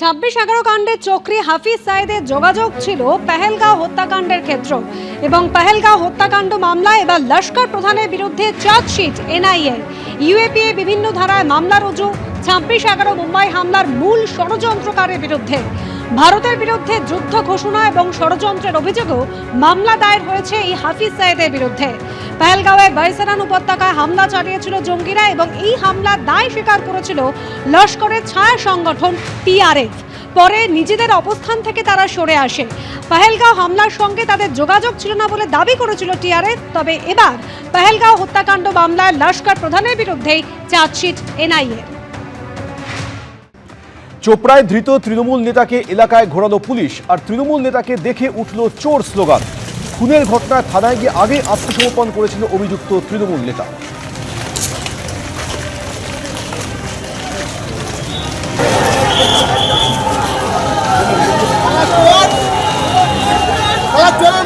26/11 কাণ্ডে চক্রী হাফিজ সাইদের যোগাযোগ ছিল পেহেলগাঁও হত্যাকাণ্ডের ক্ষেত্র এবং পেহেলগাঁও হত্যাকাণ্ড মামলায় এবার লস্কর প্রধানের বিরুদ্ধে চার্জশিট এনআইএ ইউএপিএ বিভিন্ন ধারায় মামলা রুজু 26/11 মুম্বাই হামলার মূল ষড়যন্ত্রকারীর বিরুদ্ধে। ভারতের বিরুদ্ধে যুদ্ধ ঘোষণা এবং ষড়যন্ত্রের অভিযোগেও মামলা দায়ের হয়েছে এই হাফিজ সাইদের বিরুদ্ধে। পেহেলগাঁওয়ে বাইসারান উপত্যকায় হামলা চালিয়েছিল জঙ্গিরা এবং এই হামলার দায় স্বীকার করেছিল লস্করের ছায়া সংগঠন টিআরএফ। পরে নিজেদের অবস্থান থেকে তারা সরে আসে। পেহেলগাঁও হামলার সঙ্গে তাদের যোগাযোগ ছিল না বলে দাবি করেছিল টিআরএফ। তবে এবার পেহেলগাঁও হত্যাকাণ্ড মামলায় লস্কর প্রধানের বিরুদ্ধেই চার্জশিট এনআইএ। চোপড়ায় ধৃত তৃণমূল নেতাকে এলাকায় ঘোরালো পুলিশ, আর তৃণমূল নেতাকে দেখে উঠল চোর স্লোগান। খুনের ঘটনায় থানায় গিয়ে আগে আত্মসমর্পণ করেছিল অভিযুক্ত তৃণমূল নেতা। চলো